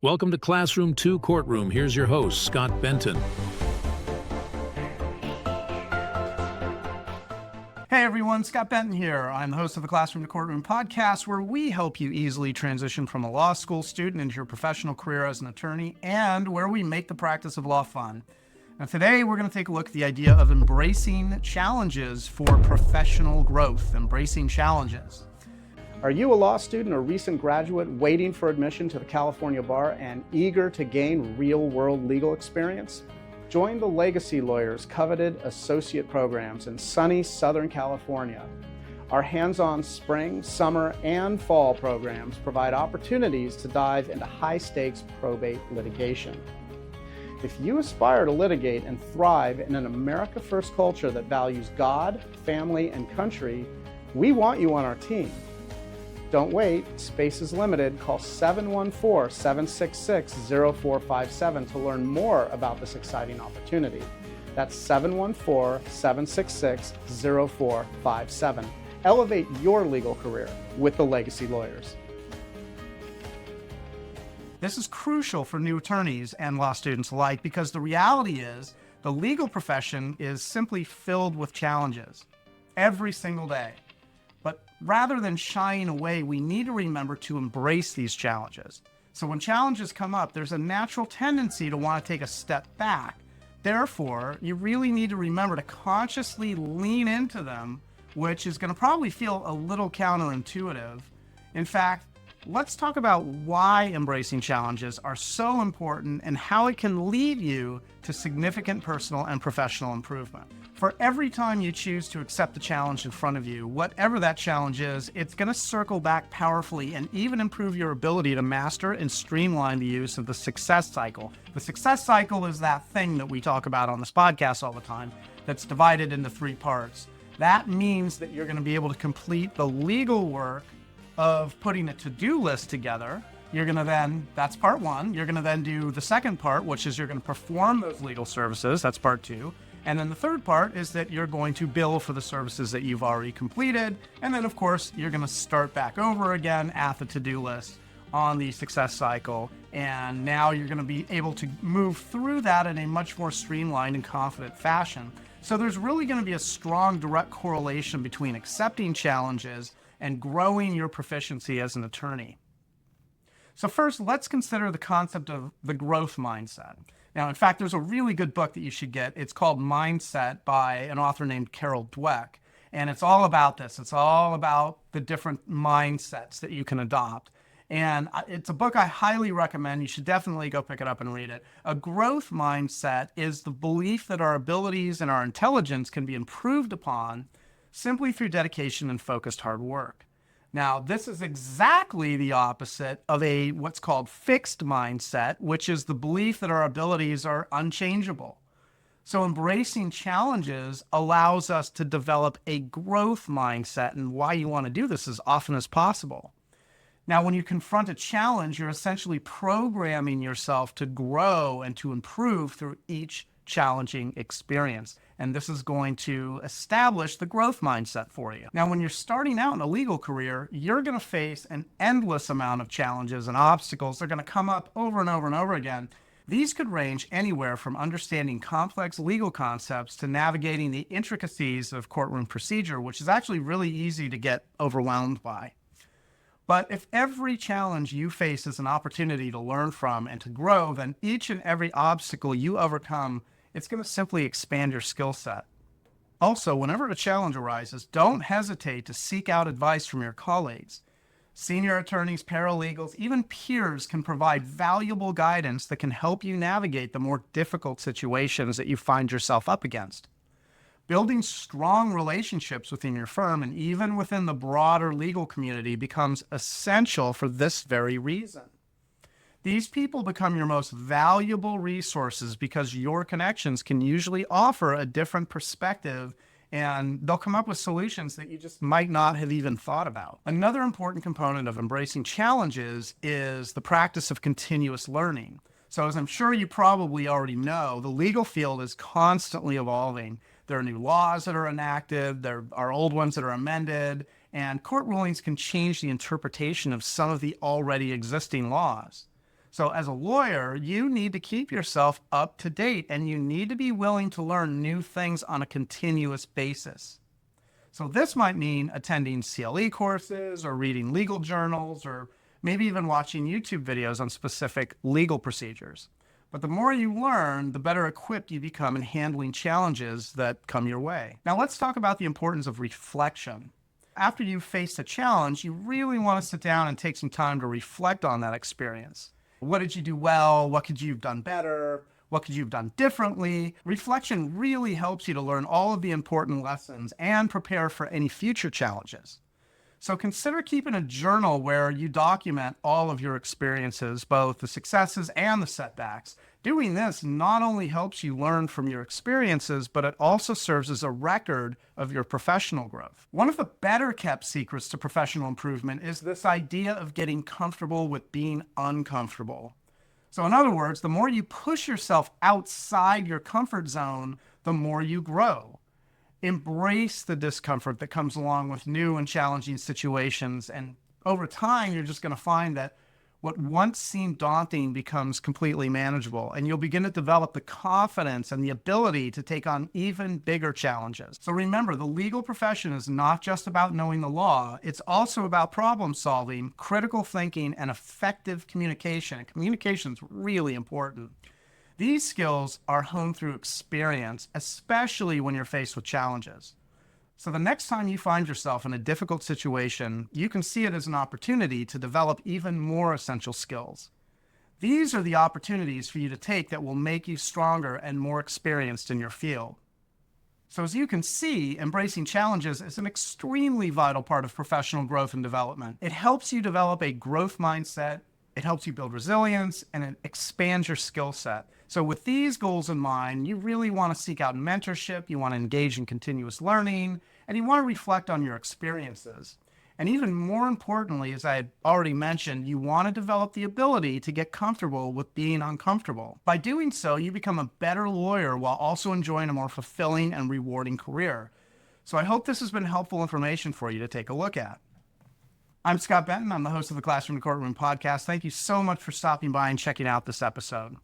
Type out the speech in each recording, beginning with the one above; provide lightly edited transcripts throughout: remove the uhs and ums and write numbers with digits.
Welcome to Classroom 2 Courtroom. Here's your host, Scott Benton. Hey everyone, Scott Benton here. I'm the host of the Classroom to Courtroom podcast, where we help you easily transition from a law school student into your professional career as an attorney, and where we make the practice of law fun. Now today we're going to take a look at the idea of embracing challenges for professional growth. Embracing challenges. Are you a law student or recent graduate waiting for admission to the California bar and eager to gain real-world legal experience? Join the Legacy Lawyers' coveted associate programs in sunny Southern California. Our hands-on spring, summer, and fall programs provide opportunities to dive into high-stakes probate litigation. If you aspire to litigate and thrive in an America First culture that values God, family, and country, we want you on our team. Don't wait, space is limited. Call 714-766-0457 to learn more about this exciting opportunity. That's 714-766-0457. Elevate your legal career with the Legacy Lawyers. This is crucial for new attorneys and law students alike because the reality is the legal profession is simply filled with challenges every single day. But rather than shying away, we need to remember to embrace these challenges. So when challenges come up, there's a natural tendency to want to take a step back. Therefore, you really need to remember to consciously lean into them, which is going to probably feel a little counterintuitive. In fact, let's talk about why embracing challenges are so important and how it can lead you to significant personal and professional improvement. For every time you choose to accept the challenge in front of you, whatever that challenge is, it's going to circle back powerfully and even improve your ability to master and streamline the use of the success cycle. The success cycle is that thing that we talk about on this podcast all the time that's divided into 3 parts. That means that you're going to be able to complete the legal work of putting a to-do list together. You're going to then, that's part 1. You're going to then do the second part, which is you're going to perform those legal services. That's part 2. And then the third part is that you're going to bill for the services that you've already completed. And then, of course, you're going to start back over again at the to-do list on the success cycle. And now you're going to be able to move through that in a much more streamlined and confident fashion. So there's really going to be a strong direct correlation between accepting challenges and growing your proficiency as an attorney. So first, let's consider the concept of the growth mindset. Now, in fact, there's a really good book that you should get. It's called Mindset by an author named Carol Dweck. And it's all about this. It's all about the different mindsets that you can adopt. And it's a book I highly recommend. You should definitely go pick it up and read it. A growth mindset is the belief that our abilities and our intelligence can be improved upon simply through dedication and focused hard work. Now, this is exactly the opposite of what's called fixed mindset, which is the belief that our abilities are unchangeable. So embracing challenges allows us to develop a growth mindset, and why you want to do this as often as possible. Now, when you confront a challenge, you're essentially programming yourself to grow and to improve through each challenging experience. And this is going to establish the growth mindset for you. Now, when you're starting out in a legal career, you're going to face an endless amount of challenges and obstacles. They're going to come up over and over and over again. These could range anywhere from understanding complex legal concepts to navigating the intricacies of courtroom procedure, which is actually really easy to get overwhelmed by. But if every challenge you face is an opportunity to learn from and to grow, then each and every obstacle you overcome, it's going to simply expand your skill set. Also, whenever a challenge arises, don't hesitate to seek out advice from your colleagues. Senior attorneys, paralegals, even peers can provide valuable guidance that can help you navigate the more difficult situations that you find yourself up against. Building strong relationships within your firm and even within the broader legal community becomes essential for this very reason. These people become your most valuable resources because your connections can usually offer a different perspective, and they'll come up with solutions that you just might not have even thought about. Another important component of embracing challenges is the practice of continuous learning. So as I'm sure you probably already know, the legal field is constantly evolving. There are new laws that are enacted, there are old ones that are amended, and court rulings can change the interpretation of some of the already existing laws. So as a lawyer, you need to keep yourself up to date and you need to be willing to learn new things on a continuous basis. So this might mean attending CLE courses or reading legal journals or maybe even watching YouTube videos on specific legal procedures. But the more you learn, the better equipped you become in handling challenges that come your way. Now let's talk about the importance of reflection. After you've faced a challenge, you really want to sit down and take some time to reflect on that experience. What did you do well? What could you have done better? What could you have done differently? Reflection really helps you to learn all of the important lessons and prepare for any future challenges. So consider keeping a journal where you document all of your experiences, both the successes and the setbacks. Doing this not only helps you learn from your experiences, but it also serves as a record of your professional growth. One of the better kept secrets to professional improvement is this idea of getting comfortable with being uncomfortable. So in other words, the more you push yourself outside your comfort zone, the more you grow. Embrace the discomfort that comes along with new and challenging situations. And over time, you're just going to find that what once seemed daunting becomes completely manageable. And you'll begin to develop the confidence and the ability to take on even bigger challenges. So remember, the legal profession is not just about knowing the law. It's also about problem solving, critical thinking, and effective communication. And communication is really important. These skills are honed through experience, especially when you're faced with challenges. So the next time you find yourself in a difficult situation, you can see it as an opportunity to develop even more essential skills. These are the opportunities for you to take that will make you stronger and more experienced in your field. So as you can see, embracing challenges is an extremely vital part of professional growth and development. It helps you develop a growth mindset, it helps you build resilience, and it expands your skill set. So with these goals in mind, you really want to seek out mentorship, you want to engage in continuous learning, and you want to reflect on your experiences. And even more importantly, as I had already mentioned, you want to develop the ability to get comfortable with being uncomfortable. By doing so, you become a better lawyer while also enjoying a more fulfilling and rewarding career. So I hope this has been helpful information for you to take a look at. I'm Scott Benton. I'm the host of the Classroom to Courtroom podcast. Thank you so much for stopping by and checking out this episode.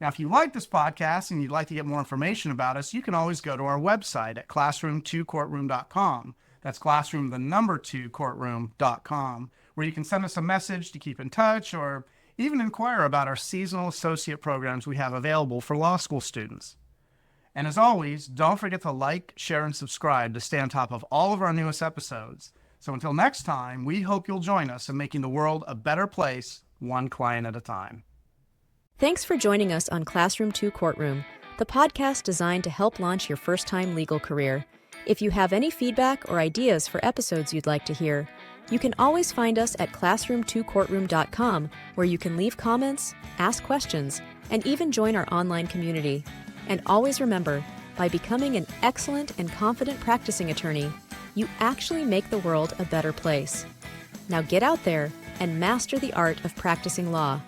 Now, if you like this podcast and you'd like to get more information about us, you can always go to our website at classroom2courtroom.com. That's classroom, the number 2, courtroom.com, where you can send us a message to keep in touch or even inquire about our seasonal associate programs we have available for law school students. And as always, don't forget to like, share, and subscribe to stay on top of all of our newest episodes. So until next time, we hope you'll join us in making the world a better place, one client at a time. Thanks for joining us on Classroom to Courtroom, the podcast designed to help launch your first-time legal career. If you have any feedback or ideas for episodes you'd like to hear, you can always find us at classroom2courtroom.com, where you can leave comments, ask questions, and even join our online community. And always remember, by becoming an excellent and confident practicing attorney, you actually make the world a better place. Now get out there and master the art of practicing law.